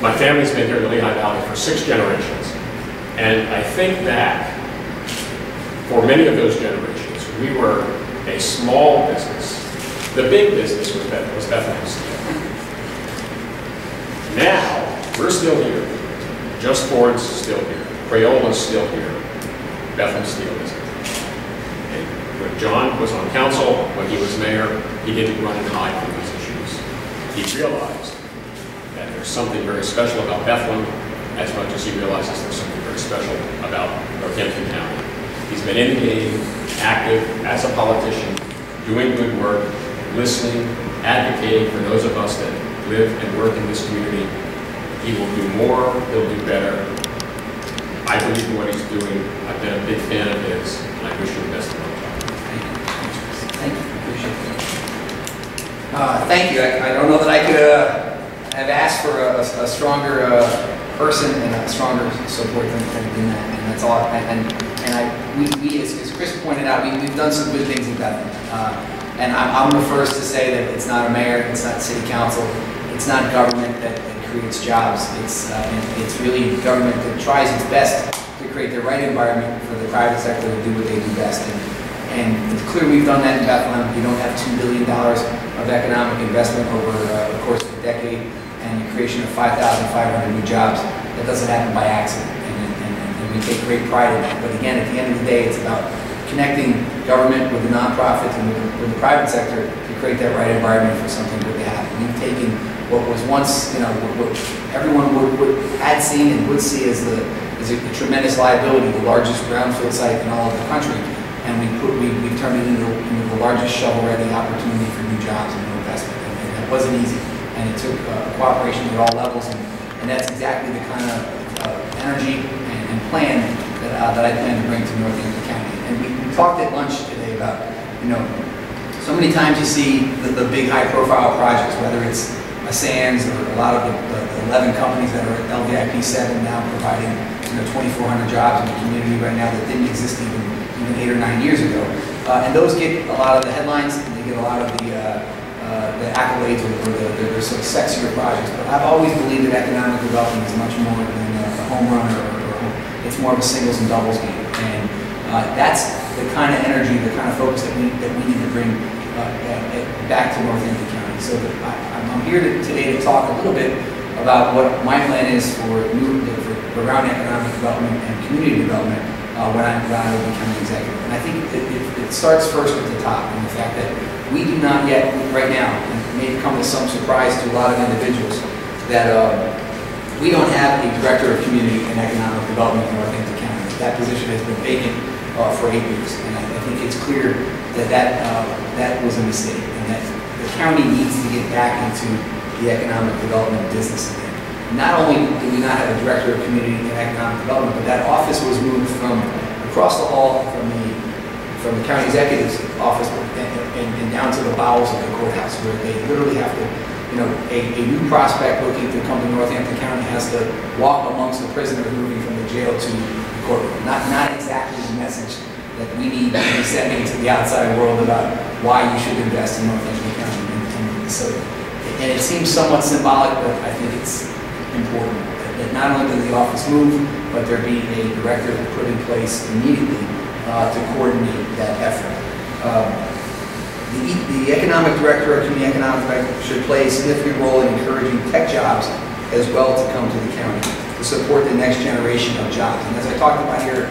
my family's been here in the Lehigh Valley for 6 generations. And I think back, for many of those generations, we were a small business. The big business was Bethlehem Steel. Now, we're still here. Just Ford's still here. Crayola's still here. Bethlehem Steel is here. And when John was on council, when he was mayor, he didn't run and hide from these issues. He realized that there's something very special about Bethlehem, as much as he realizes there's something very special about Northampton County. He's been in the game, active as a politician, doing good work, listening, advocating for those of us that live and work in this community. He will do more, he'll do better. I believe in what he's doing. I've been a big fan of his, and I wish him the best of luck. Thank you. Appreciate it. Thank you. I don't know that I could have asked for a stronger person and a stronger support than that, and that's all. We as Chris pointed out, we've done some good things in Bethlehem. And I'm the first to say that it's not a mayor, it's not city council, it's not government that creates jobs. It's really government that tries its best to create the right environment for the private sector to do what they do best. And it's clear we've done that in Bethlehem. You don't have $2 billion of economic investment over the course of a decade and the creation of 5,500 new jobs. That doesn't happen by accident, and we take great pride in that. But again, at the end of the day, it's about connecting government with the nonprofits and with the private sector to create that right environment for something good to happen. We've taken what was once, what everyone had seen and would see as a tremendous liability, the largest brownfield site in all of the country, and we've turned it into the largest shovel-ready opportunity for new jobs and new investment. And that wasn't easy, and it took cooperation at all levels, and that's exactly the kind of energy and plan that I plan to bring to Northampton County. And we talked at lunch today about, so many times you see the big high-profile projects, whether it's a Sands or a lot of the 11 companies that are at LVIP 7 now providing 2,400 jobs in the community right now that didn't exist even 8 or 9 years ago. And those get a lot of the headlines, and they get a lot of the accolades or the sort of sexier projects. But I've always believed that economic development is much more than a home run or it's more of a singles and doubles game. And that's the kind of energy, the kind of focus that we need to bring back to Northampton County. So I'm here today to talk a little bit about what my plan is for around economic development and community development when I will be county executive. And I think it starts first at the top, in the fact that we do not yet, right now, and it may come as some surprise to a lot of individuals, that we don't have a director of community and economic development in Northampton County. That position has been vacant for 8 years, and I think it's clear that was a mistake, and that the county needs to get back into the economic development business again. Not only do we not have a director of community and economic development, but that office was moved from across the hall from the county executive's office and down to the bowels of the courthouse, where they literally have to, a new prospect looking to come to Northampton County has to walk amongst the prisoners moving from the jail to the courtroom. Not exactly the message that we need to be sending to the outside world about why you should invest in Northampton County. And it seems somewhat symbolic, but I think it's important that not only did the office move, but there be a director put in place immediately to coordinate that effort. The economic director or community economic director should play a significant role in encouraging tech jobs as well to come to the county to support the next generation of jobs. And as I talked about here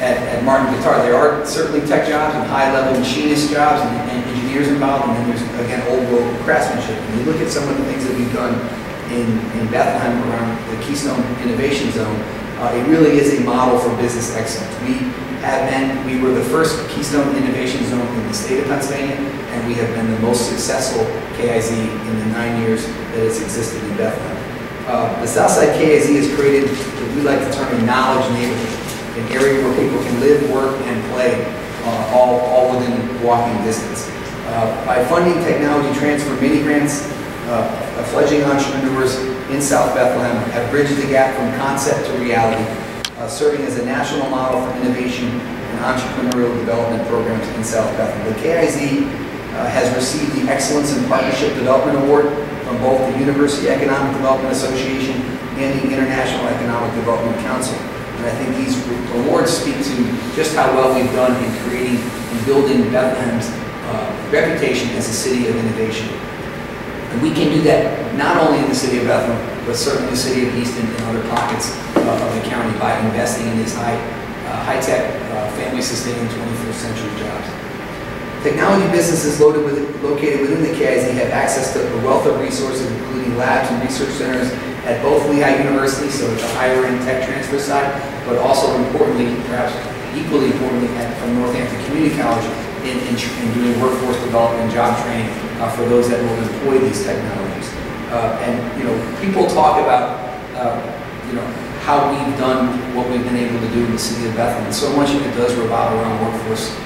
at Martin Guitar, there are certainly tech jobs and high-level machinist jobs and engineers involved, and then there's, again, old-world craftsmanship. And you look at some of the things that we've done in Bethlehem around the Keystone Innovation Zone, it really is a model for business excellence. We were the first Keystone Innovation Zone in the state of Pennsylvania, and we have been the most successful KIZ in the 9 years that it's existed in Bethlehem. The Southside KIZ has created what we like to term a knowledge neighborhood, an area where people can live, work, and play all within walking distance. By funding technology transfer mini grants, fledgling entrepreneurs in South Bethlehem have bridged the gap from concept to reality, serving as a national model for innovation and entrepreneurial development programs in South Bethlehem. The KIZ has received the Excellence in Partnership Development Award from both the University Economic Development Association and the International Economic Development Council. And I think these awards speak to just how well we've done in creating and building Bethlehem's reputation as a city of innovation. And we can do that not only in the city of Bethlehem, but certainly the city of Easton and other pockets of the county by investing in these high-tech, family-sustaining 21st century jobs. Technology businesses located within the KIZ have access to a wealth of resources, including labs and research centers at both Lehigh University, so it's a higher-end tech transfer side, but also importantly, perhaps equally importantly, from Northampton Community College in doing workforce development and job training for those that will employ these technologies. And people talk about how we've done what we've been able to do in the city of Bethlehem. And so much of it does revolve around workforce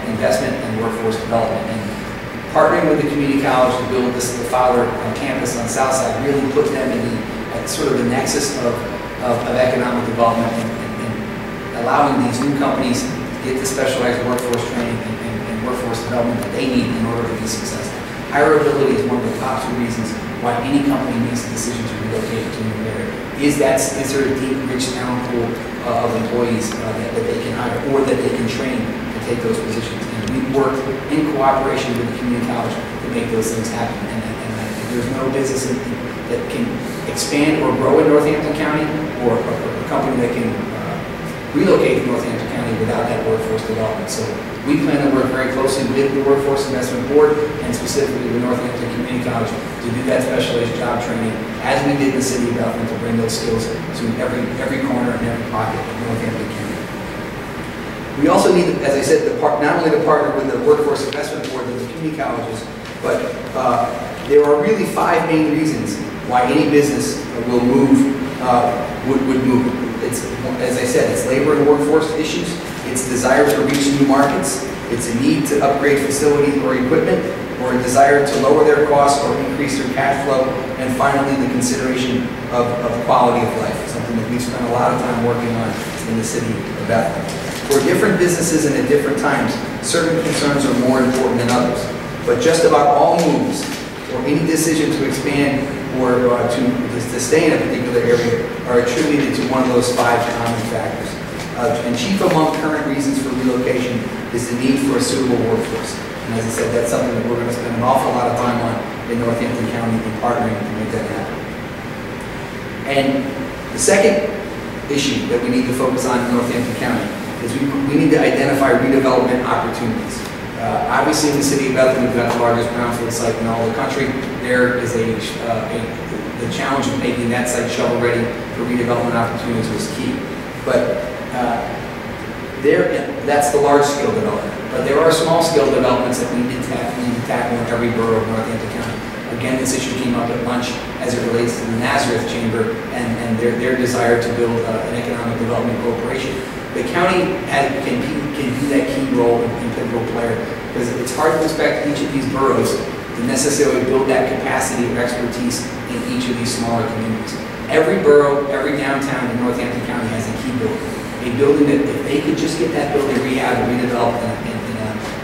investment and workforce development. And partnering with the community college to build the Fowler campus on Southside really put them in sort of the nexus of economic development and allowing these new companies to get the specialized workforce training and workforce development that they need in order to be successful. Hireability is one of the top 2 reasons why any company makes a decision to relocate to a new area. Is there a deep, rich talent pool of employees that they can hire or that they can train to take those positions? And we work in cooperation with the community college to make those things happen. And there's no business that can expand or grow in Northampton County or a company that can relocate to Northampton County without that workforce development. So we plan to work very closely with the Workforce Investment Board and specifically the Northampton Community College to do that specialized job training as we did in the city of Bethlehem to bring those skills to every corner and every pocket of Northampton County. We also need, as I said, not only to partner with the Workforce Investment Board and the community colleges, but there are really 5 main reasons why any business will move, would move. It's, as I said, it's labor and workforce issues, it's desire to reach new markets, it's a need to upgrade facilities or equipment, or a desire to lower their costs or increase their cash flow, and finally the consideration of quality of life, something that we've spent a lot of time working on in the city of Bethlehem. For different businesses and at different times, certain concerns are more important than others, but just about all moves or any decision to expand or to stay in a particular area are attributed to one of those 5 common factors. And chief among current reasons for relocation is the need for a suitable workforce. And as I said, that's something that we're going to spend an awful lot of time on in Northampton County and partnering to make that happen. And the second issue that we need to focus on in Northampton County is we need to identify redevelopment opportunities. Obviously, in the city of Bethlehem, we've got the largest brownfield site in all the country. There is the challenge of making that site shovel-ready for redevelopment opportunities was key. But that's the large-scale development. But there are small-scale developments that we need to tackle in every borough of Northampton County. Again, this issue came up at lunch as it relates to the Nazareth Chamber and their desire to build an economic development corporation. The county can do that key role and pivotal player, because it's hard to expect each of these boroughs to necessarily build that capacity or expertise in each of these smaller communities. Every borough, every downtown in Northampton County has a key building. A building that if they could just get that building rehabbed and redeveloped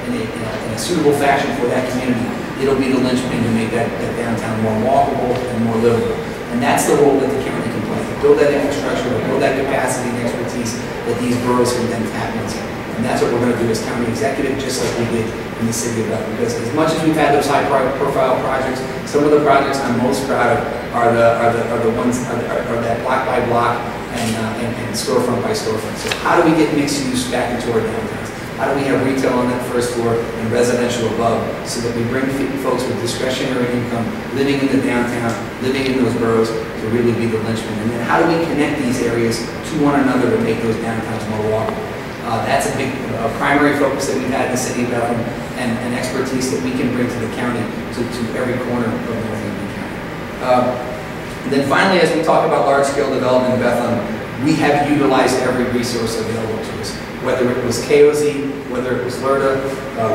in a suitable fashion for that community, it'll be the linchpin to make that downtown more walkable and more livable. And that's the role that the county can play, to build that infrastructure, to build that capacity and expertise that these boroughs can then tap into. And that's what we're going to do as county executive, just like we did in the city of Bethlehem. Because as much as we've had those high-profile projects, some of the projects I'm most proud of are the ones that block by block and storefront by storefront. So how do we get mixed use back into our downtowns? How do we have retail on that first floor and residential above, so that we bring folks with discretionary income living in the downtown, living in those boroughs, to really be the linchpin? And then how do we connect these areas to one another to make those downtowns more walkable? That's a primary focus that we've had in the city of Bethlehem, and expertise that we can bring to the county, to every corner of Northampton County. And then finally, as we talk about large-scale development in Bethlehem, we have utilized every resource available to us, whether it was KOZ, whether it was LERTA,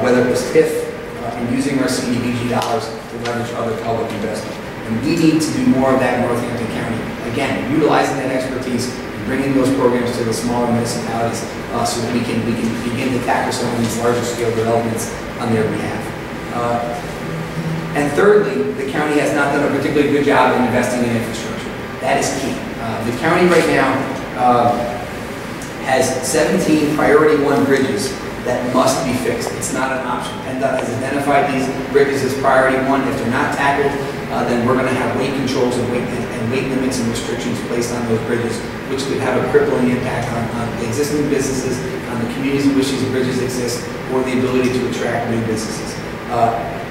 whether it was TIF, and using our CDBG dollars to leverage other public investment. And we need to do more of that in Northampton County. Again, utilizing that expertise, bringing those programs to the smaller municipalities so that we can begin to tackle some of these larger scale developments on their behalf. And thirdly, the county has not done a particularly good job in investing in infrastructure. That is key. The county right now has 17 priority 1 bridges that must be fixed. It's not an option. PennDOT has identified these bridges as priority 1. If they're not tackled, then we're going to have weight controls and weight limits and restrictions placed on those bridges, which could have a crippling impact on the existing businesses, on the communities in which these bridges exist, or the ability to attract new businesses.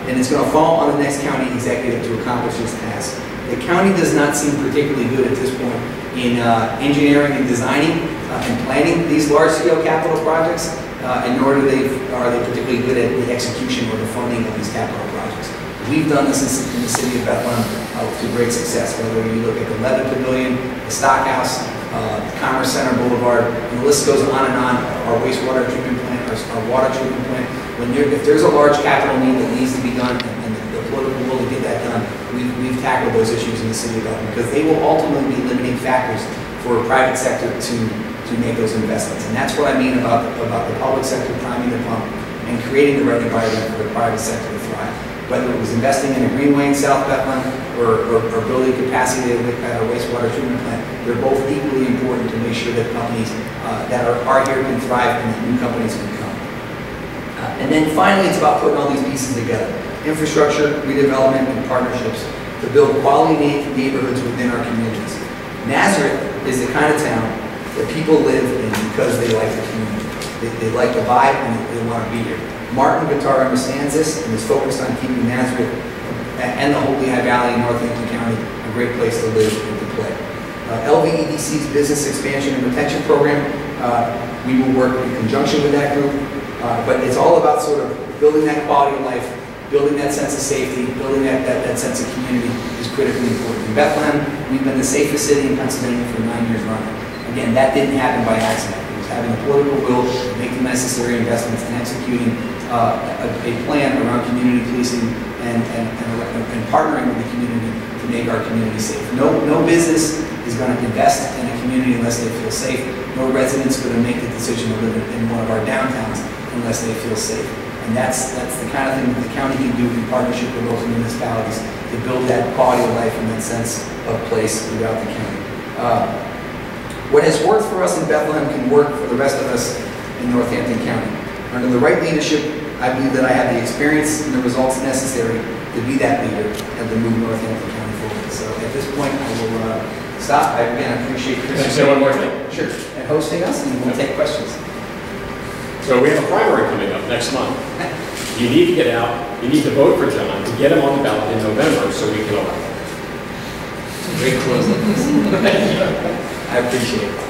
And it's going to fall on the next county executive to accomplish this task. The county does not seem particularly good at this point in engineering and designing and planning these large-scale capital projects, and nor are they particularly good at the execution or the funding of these capital projects. We've done this in the city of Bethlehem to great success, whether you look at the Levitt Pavilion, the Stockhouse, Commerce Center Boulevard, and the list goes on and on, our wastewater treatment plant, our water treatment plant. If there's a large capital need that needs to be done and the political will to get that done, we've tackled those issues in the city of Bethlehem because they will ultimately be limiting factors for a private sector to make those investments. And that's what I mean about the public sector priming the pump and creating the right environment for the private sector to thrive. Whether it was investing in a greenway in South Bethlehem or building capacity at our wastewater treatment plant, they're both equally important to make sure that companies that are here can thrive and that new companies can come. And then finally, it's about putting all these pieces together. Infrastructure, redevelopment, and partnerships to build quality neighborhoods within our communities. Nazareth is the kind of town that people live in because they like the community. They like the vibe and they want to be here. Martin Guitar understands this and is focused on keeping Nazareth and the whole Lehigh Valley and Northampton County a great place to live and to play. LVEDC's Business Expansion and Retention Program, we will work in conjunction with that group, but it's all about sort of building that quality of life, building that sense of safety, building that sense of community is critically important. In Bethlehem, we've been the safest city in Pennsylvania for 9 years running. Again, that didn't happen by accident. It was having the political will to make the necessary investments and executing a plan around community policing and partnering with the community to make our community safe. No business is going to invest in a community unless they feel safe. No resident's going to make the decision to live in one of our downtowns unless they feel safe. And that's the kind of thing that the county can do in partnership with local municipalities to build that quality of life and that sense of place throughout the county. What has worked for us in Bethlehem can work for the rest of us in Northampton County. Under the right leadership, I believe that I have the experience and the results necessary to be that leader and to move Northampton County forward. So at this point, I will stop. I again appreciate Chris. Can I say one more thing? Sure. And hosting us, and we'll take questions. So we have a primary coming up next month. You need to get out. You need to vote for John to get him on the ballot in November so we can elect him. Great close like this. I appreciate it.